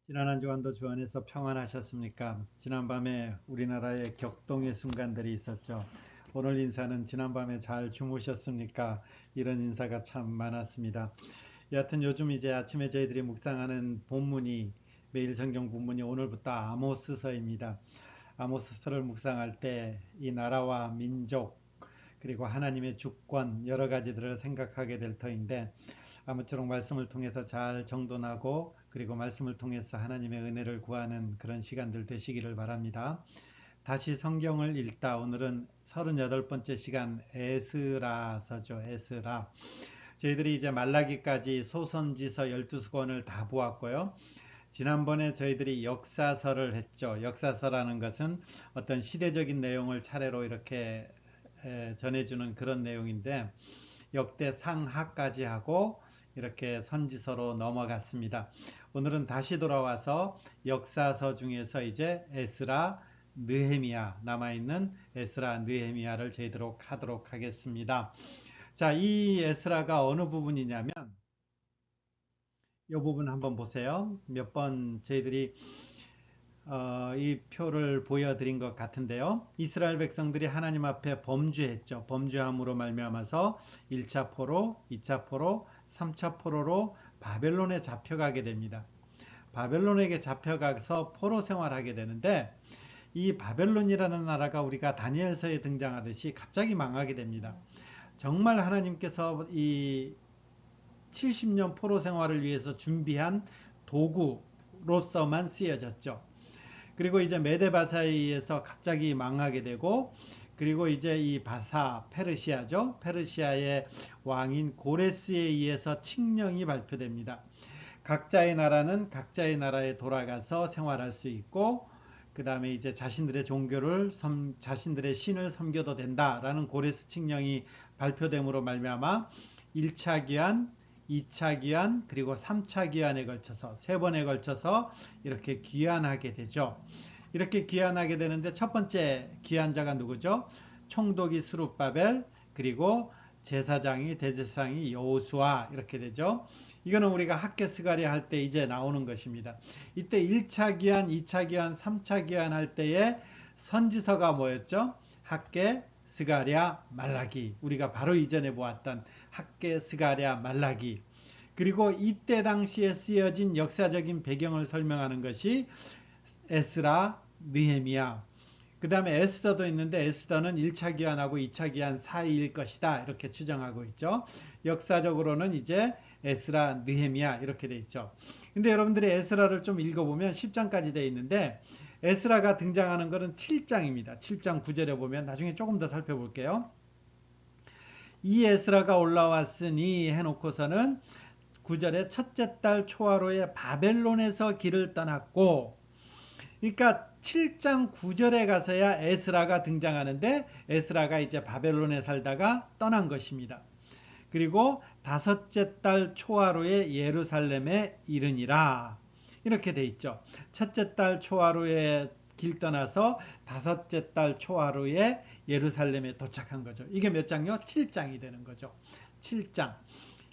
지난 한 주간도 주 안에서 평안하셨습니까? 지난밤에 우리나라에 격동의 순간들이 있었죠. 오늘 인사는 지난밤에 잘 주무셨습니까? 이런 인사가 참 많았습니다. 여하튼 요즘 이제 아침에 저희들이 묵상하는 본문이 매일 성경 본문이 오늘부터 아모스서입니다. 아모스서를 묵상할 때 이 나라와 민족 그리고 하나님의 주권 여러 가지들을 생각하게 될 터인데 아무쪼록 말씀을 통해서 잘 정돈하고 그리고 말씀을 통해서 하나님의 은혜를 구하는 그런 시간들 되시기를 바랍니다. 다시 성경을 읽다 오늘은 38번째 시간 에스라서죠. 에스라. 저희들이 이제 말라기까지 소선지서 12권을 다 보았고요. 지난번에 저희들이 역사서를 했죠. 역사서라는 것은 어떤 시대적인 내용을 차례로 이렇게 전해주는 그런 내용인데 역대 상하까지 하고 이렇게 선지서로 넘어갔습니다. 오늘은 다시 돌아와서 역사서 중에서 이제 에스라, 느헤미야 남아있는 에스라, 느헤미야를 저희들로 하도록 하겠습니다. 자, 이 에스라가 어느 부분이냐면 이 부분 한번 보세요. 몇 번 저희들이 이 표를 보여드린 것 같은데요. 이스라엘 백성들이 하나님 앞에 범죄했죠. 범죄함으로 말미암아서 1차 포로, 2차 포로, 3차 포로로 바벨론에 잡혀가게 됩니다. 바벨론에게 잡혀가서 포로 생활하게 되는데 이 바벨론이라는 나라가 우리가 다니엘서에 등장하듯이 갑자기 망하게 됩니다. 정말 하나님께서 이 70년 포로 생활을 위해서 준비한 도구로서만 쓰여졌죠. 그리고 이제 메데바사에 의해서 갑자기 망하게 되고 그리고 이제 이 바사 페르시아죠. 페르시아의 왕인 고레스에 의해서 칙령이 발표됩니다. 각자의 나라는 각자의 나라에 돌아가서 생활할 수 있고 그 다음에 이제 자신들의 종교를 자신들의 신을 섬겨도 된다라는 고레스 칙령이 발표됨으로 말미암아 1차 기한, 2차 기한 그리고 3차 기한에 걸쳐서 세 번에 걸쳐서 이렇게 귀환하게 되죠. 이렇게 귀환하게 되는데 첫 번째 귀환자가 누구죠? 총독이 스룹바벨 그리고 제사장이 대제사장이 여호수아 이렇게 되죠. 이거는 우리가 학계 스가랴 할 때 이제 나오는 것입니다. 이때 1차 기한, 2차 기한, 3차 기한 할 때의 선지서가 뭐였죠? 학계 스가랴 말라기. 우리가 바로 이전에 보았던 학계 스가랴 말라기. 그리고 이때 당시에 쓰여진 역사적인 배경을 설명하는 것이 에스라, 느헤미야. 그 다음에 에스더도 있는데 에스더는 1차 기한하고 2차 기한 사이일 것이다. 이렇게 추정하고 있죠. 역사적으로는 이제 에스라, 느헤미야 이렇게 돼 있죠. 근데 여러분들이 에스라를 좀 읽어보면 10장까지 돼 있는데 에스라가 등장하는 것은 7장입니다. 7장 9절에 보면 나중에 조금 더 살펴볼게요. 이 에스라가 올라왔으니 해놓고서는 9절에 첫째 달 초하루에 바벨론에서 길을 떠났고 그러니까 7장 9절에 가서야 에스라가 등장하는데 에스라가 이제 바벨론에 살다가 떠난 것입니다. 그리고 다섯째 달 초하루에 예루살렘에 이르니라 이렇게 돼 있죠. 첫째 달 초하루에 길 떠나서 다섯째 달 초하루에 예루살렘에 도착한 거죠. 이게 몇 장요? 7장이 되는 거죠. 7장.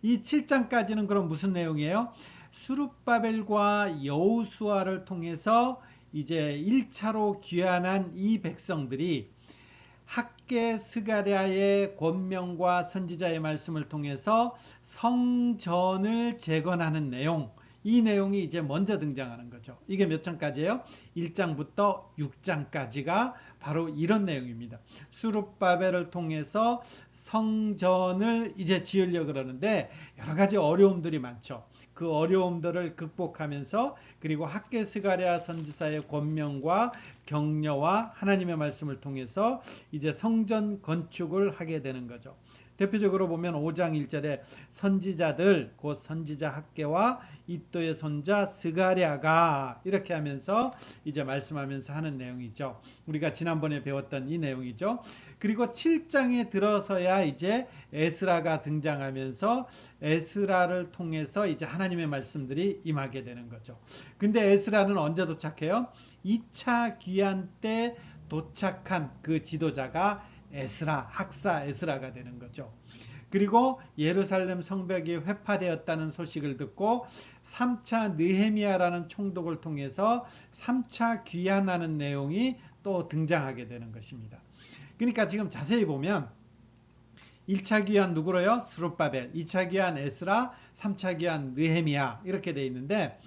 이 7장까지는 그럼 무슨 내용이에요? 수룹바벨과 여호수아를 통해서 이제 1차로 귀환한 이 백성들이 학계 스가랴의 권명과 선지자의 말씀을 통해서 성전을 재건하는 내용, 이 내용이 이제 먼저 등장하는 거죠. 이게 몇 장까지예요? 1장부터 6장까지가 바로 이런 내용입니다. 수룹바벨을 통해서 성전을 이제 지으려고 그러는데 여러 가지 어려움들이 많죠. 그 어려움들을 극복하면서 그리고 학계 스가랴 선지자의 권명과 격려와 하나님의 말씀을 통해서 이제 성전 건축을 하게 되는 거죠. 대표적으로 보면 5장 1절에 선지자들 곧 선지자 학계와 이또의 손자 스가랴가 이렇게 하면서 이제 말씀하면서 하는 내용이죠. 우리가 지난번에 배웠던 이 내용이죠. 그리고 7장에 들어서야 이제 에스라가 등장하면서 에스라를 통해서 이제 하나님의 말씀들이 임하게 되는 거죠. 근데 에스라는 언제 도착해요? 2차 귀환 때 도착한 그 지도자가 에스라, 학사 에스라가 되는 거죠. 그리고 예루살렘 성벽이 회파되었다는 소식을 듣고 3차 느헤미야라는 총독을 통해서 3차 귀환하는 내용이 또 등장하게 되는 것입니다. 그러니까 지금 자세히 보면 1차 귀환 누구로요? 스룹바벨, 2차 귀환 에스라, 3차 귀환 느헤미야 이렇게 돼 있는데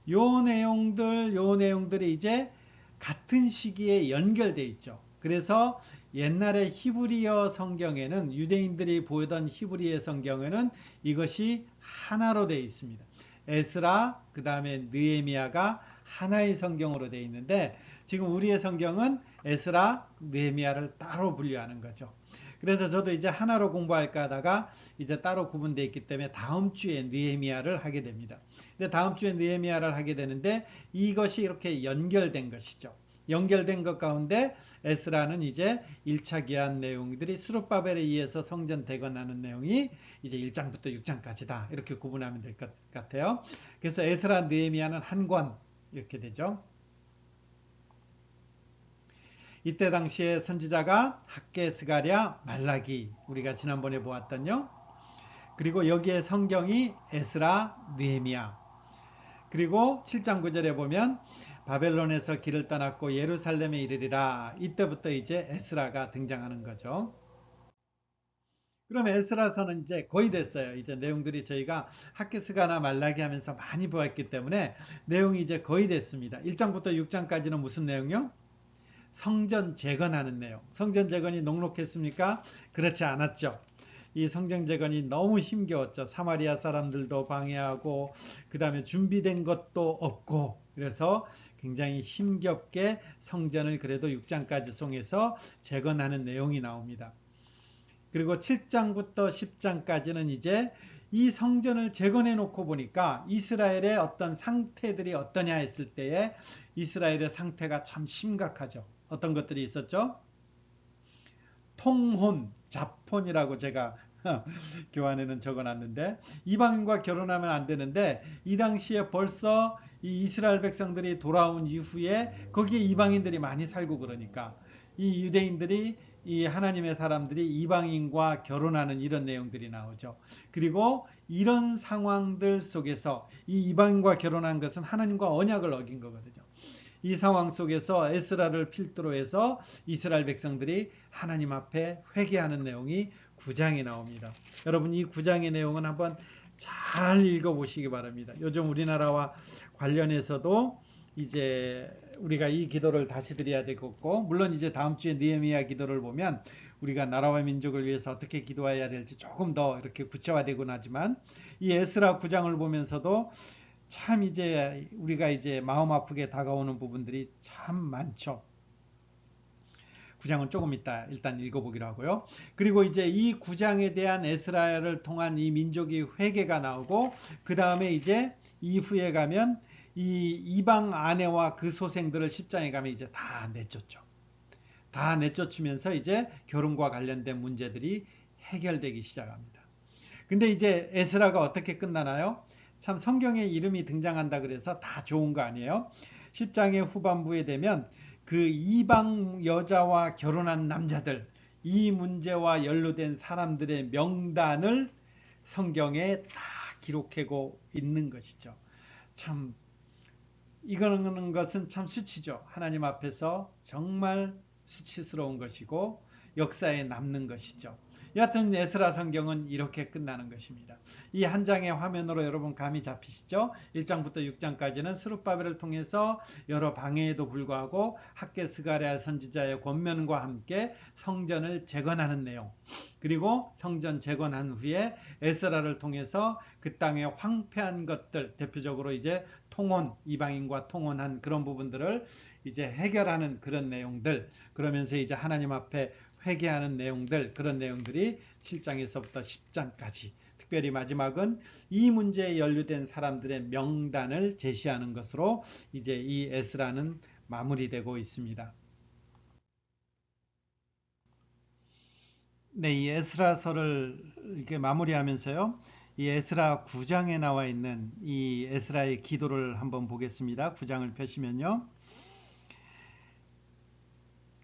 요 내용들이 이제 같은 시기에 연결돼 있죠. 그래서 옛날에 히브리어 성경에는 유대인들이 보던 히브리어 성경에는 이것이 하나로 되어 있습니다. 에스라 그 다음에 느헤미야가 하나의 성경으로 되어 있는데 지금 우리의 성경은 에스라, 느헤미야를 따로 분류하는 거죠. 그래서 저도 이제 하나로 공부할까 하다가 이제 따로 구분되어 있기 때문에 다음 주에 느헤미야를 하게 됩니다. 근데 다음 주에 느헤미야를 하게 되는데 이것이 이렇게 연결된 것이죠. 연결된 것 가운데 에스라는 이제 1차 기한 내용들이 스룹바벨에 의해서 성전 대건하는 내용이 이제 1장부터 6장까지다. 이렇게 구분하면 될 것 같아요. 그래서 에스라, 느헤미야는 한 권 이렇게 되죠. 이때 당시에 선지자가 학개, 스가랴, 말라기 우리가 지난번에 보았던요. 그리고 여기에 성경이 에스라, 느헤미야. 그리고 7장 9절에 보면 바벨론에서 길을 떠났고 예루살렘에 이르리라. 이때부터 이제 에스라가 등장하는 거죠. 그럼 에스라서는 이제 거의 됐어요. 이제 내용들이 저희가 학개스가나 말라기 하면서 많이 보았기 때문에 내용이 이제 거의 됐습니다. 1장부터 6장까지는 무슨 내용이요? 성전 재건하는 내용. 성전 재건이 녹록했습니까? 그렇지 않았죠. 이 성전 재건이 너무 힘겨웠죠. 사마리아 사람들도 방해하고 그 다음에 준비된 것도 없고 그래서 굉장히 힘겹게 성전을 그래도 6장까지 송해서 재건하는 내용이 나옵니다. 그리고 7장부터 10장까지는 이제 이 성전을 재건해 놓고 보니까 이스라엘의 어떤 상태들이 어떠냐 했을 때에 이스라엘의 상태가 참 심각하죠. 어떤 것들이 있었죠? 통혼, 자폰이라고 제가 교환에는 적어놨는데 이방인과 결혼하면 안 되는데 이 당시에 벌써 이 이스라엘 백성들이 돌아온 이후에 거기에 이방인들이 많이 살고 그러니까 이 유대인들이 이 하나님의 사람들이 이방인과 결혼하는 이런 내용들이 나오죠. 그리고 이런 상황들 속에서 이 이방인과 결혼한 것은 하나님과 언약을 어긴 거거든요. 이 상황 속에서 에스라를 필두로 해서 이스라엘 백성들이 하나님 앞에 회개하는 내용이 9장에 나옵니다. 여러분 이 9장의 내용은 한번 잘 읽어보시기 바랍니다. 요즘 우리나라와 관련해서도 이제 우리가 이 기도를 다시 드려야 되겠고 물론 이제 다음 주에 느헤미야 기도를 보면 우리가 나라와 민족을 위해서 어떻게 기도해야 될지 조금 더 이렇게 구체화되곤 하지만 이 에스라 9장을 보면서도 참 이제 우리가 이제 마음 아프게 다가오는 부분들이 참 많죠. 9장은 조금 이따 일단 읽어보기로 하고요. 그리고 이제 이 9장에 대한 에스라를 통한 이 민족의 회개가 나오고 그 다음에 이제 이후에 가면 이 이방 아내와 그 소생들을 10장에 가면 이제 다 내쫓죠. 다 내쫓으면서 이제 결혼과 관련된 문제들이 해결되기 시작합니다. 근데 이제 에스라가 어떻게 끝나나요? 참 성경에 이름이 등장한다 그래서 다 좋은 거 아니에요? 10장의 후반부에 되면 그 이방 여자와 결혼한 남자들 이 문제와 연루된 사람들의 명단을 성경에 다 기록하고 있는 것이죠. 참 이거는 것은 참 수치죠. 하나님 앞에서 정말 수치스러운 것이고 역사에 남는 것이죠. 여하튼 에스라 성경은 이렇게 끝나는 것입니다. 이 한 장의 화면으로 여러분 감이 잡히시죠? 1장부터 6장까지는 스룹바벨을 통해서 여러 방해에도 불구하고 학개 스가랴 선지자의 권면과 함께 성전을 재건하는 내용 그리고 성전 재건한 후에 에스라를 통해서 그 땅의 황폐한 것들 대표적으로 이제 통혼 이방인과 통혼한 그런 부분들을 이제 해결하는 그런 내용들 그러면서 이제 하나님 앞에 회개하는 내용들 그런 내용들이 7장에서부터 10장까지 특별히 마지막은 이 문제에 연루된 사람들의 명단을 제시하는 것으로 이제 이 에스라는 마무리되고 있습니다. 네, 이 에스라서를 이렇게 마무리하면서요. 이 에스라 9장에 나와 있는 이 에스라의 기도를 한번 보겠습니다. 9장을 펴시면요.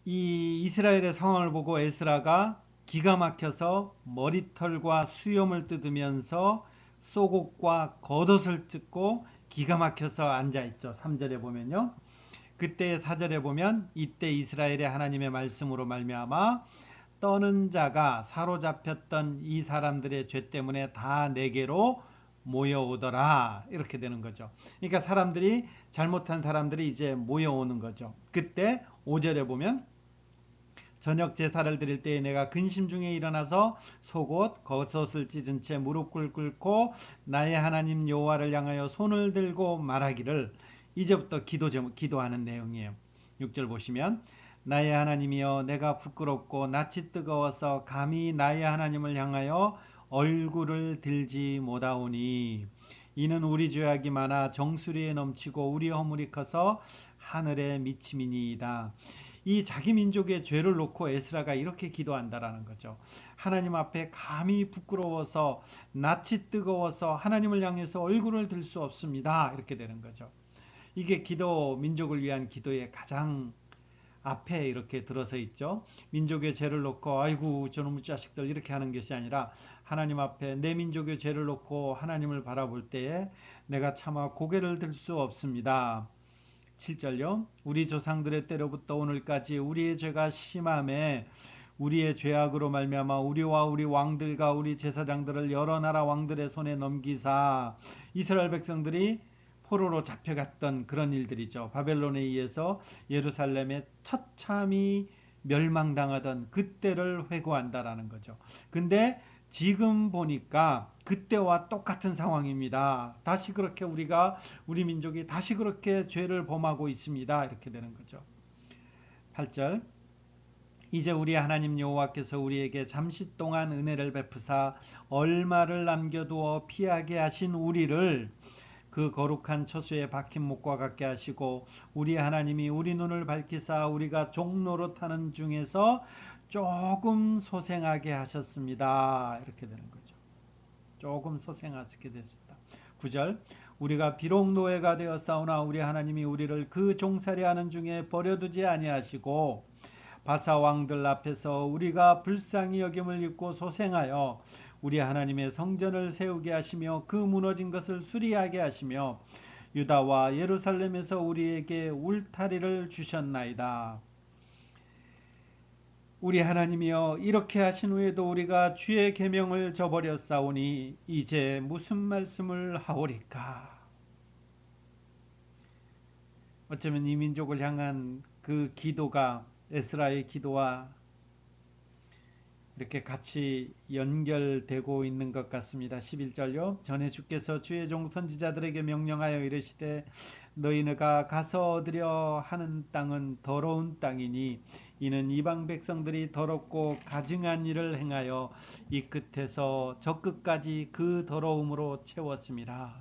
이 이스라엘의 상황을 보고 에스라가 기가 막혀서 머리털과 수염을 뜯으면서 속옷과 겉옷을 찢고 기가 막혀서 앉아있죠. 3절에 보면요. 그때 4절에 보면 이때 이스라엘의 하나님의 말씀으로 말미암아 떠는 자가 사로잡혔던 이 사람들의 죄 때문에 다 내게로 모여오더라. 이렇게 되는 거죠. 그러니까 사람들이 잘못한 사람들이 이제 모여오는 거죠. 그때 5절에 보면 저녁 제사를 드릴 때에 내가 근심 중에 일어나서 속옷 겉옷을 찢은 채 무릎 꿇고 나의 하나님 여호와를 향하여 손을 들고 말하기를 이제부터 기도하는 내용이에요. 6절 보시면 나의 하나님이여 내가 부끄럽고 낯이 뜨거워서 감히 나의 하나님을 향하여 얼굴을 들지 못하오니 이는 우리 죄악이 많아 정수리에 넘치고 우리 허물이 커서 하늘에 미침이니이다. 이 자기 민족의 죄를 놓고 에스라가 이렇게 기도한다라는 거죠. 하나님 앞에 감히 부끄러워서 낯이 뜨거워서 하나님을 향해서 얼굴을 들 수 없습니다. 이렇게 되는 거죠. 이게 기도 민족을 위한 기도의 가장 앞에 이렇게 들어서 있죠. 민족의 죄를 놓고 아이고 저놈의 자식들 이렇게 하는 것이 아니라 하나님 앞에 내 민족의 죄를 놓고 하나님을 바라볼 때에 내가 차마 고개를 들 수 없습니다. 7절요. 우리 조상들의 때로부터 오늘까지 우리의 죄가 심함에 우리의 죄악으로 말미암아 우리와 우리 왕들과 우리 제사장들을 여러 나라 왕들의 손에 넘기사 이스라엘 백성들이 포로로 잡혀갔던 그런 일들이죠. 바벨론에 의해서 예루살렘의 처참히 멸망당하던 그때를 회고한다라는 거죠. 근데 지금 보니까 그때와 똑같은 상황입니다. 다시 그렇게 우리 민족이 다시 그렇게 죄를 범하고 있습니다. 이렇게 되는 거죠. 8절 이제 우리 하나님 여호와께서 우리에게 잠시 동안 은혜를 베푸사 얼마를 남겨두어 피하게 하신 우리를 그 거룩한 처소에 박힌 목과 같게 하시고 우리 하나님이 우리 눈을 밝히사 우리가 종노릇하는 중에서 조금 소생하게 하셨습니다. 이렇게 되는 거죠. 조금 소생하게 되셨다. 9절 우리가 비록 노예가 되었사오나 우리 하나님이 우리를 그 종살이하는 중에 버려두지 아니하시고 바사 왕들 앞에서 우리가 불쌍히 여김을 입고 소생하여 우리 하나님의 성전을 세우게 하시며 그 무너진 것을 수리하게 하시며 유다와 예루살렘에서 우리에게 울타리를 주셨나이다. 우리 하나님이여 이렇게 하신 후에도 우리가 주의 계명을 저버렸사오니 이제 무슨 말씀을 하오리까. 어쩌면 이 민족을 향한 그 기도가 에스라의 기도와 이렇게 같이 연결되고 있는 것 같습니다. 11절요. 전에 주께서 주의 종 선지자들에게 명령하여 이르시되 너희가 가서 얻으려 하는 땅은 더러운 땅이니 이는 이방 백성들이 더럽고 가증한 일을 행하여 이 끝에서 저 끝까지 그 더러움으로 채웠습니다.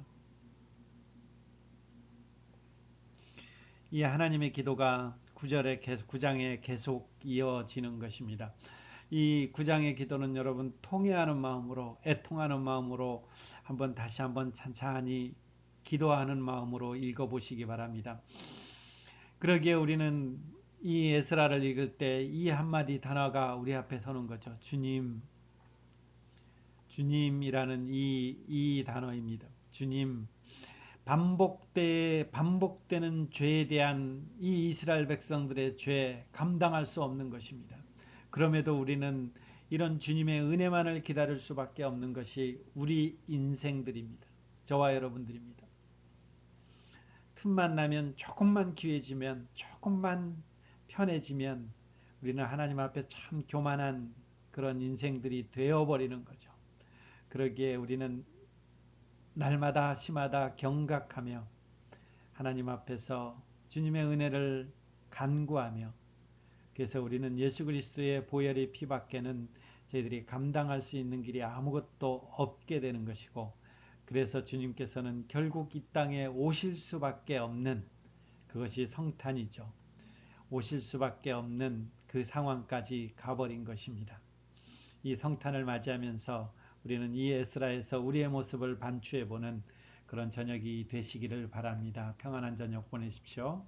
이 하나님의 기도가 9장에 계속 이어지는 것입니다. 이 9장의 기도는 여러분 통회하는 마음으로 애통하는 마음으로 다시 한번 찬찬히 기도하는 마음으로 읽어보시기 바랍니다. 그러기에 우리는 이 에스라를 읽을 때 이 한마디 단어가 우리 앞에 서는 거죠. 주님이라는 이 단어입니다. 주님. 반복되는 죄에 대한 이 이스라엘 백성들의 죄 감당할 수 없는 것입니다. 그럼에도 우리는 이런 주님의 은혜만을 기다릴 수밖에 없는 것이 우리 인생들입니다. 저와 여러분들입니다. 틈만 나면 조금만 기회지면 조금만 편해지면 우리는 하나님 앞에 참 교만한 그런 인생들이 되어버리는 거죠. 그러기에 우리는 날마다 시마다 경각하며 하나님 앞에서 주님의 은혜를 간구하며 그래서 우리는 예수 그리스도의 보혈의 피밖에는 저희들이 감당할 수 있는 길이 아무것도 없게 되는 것이고 그래서 주님께서는 결국 이 땅에 오실 수밖에 없는 그것이 성탄이죠. 오실 수밖에 없는 그 상황까지 가버린 것입니다. 이 성탄을 맞이하면서 우리는 이 에스라에서 우리의 모습을 반추해보는 그런 저녁이 되시기를 바랍니다. 평안한 저녁 보내십시오.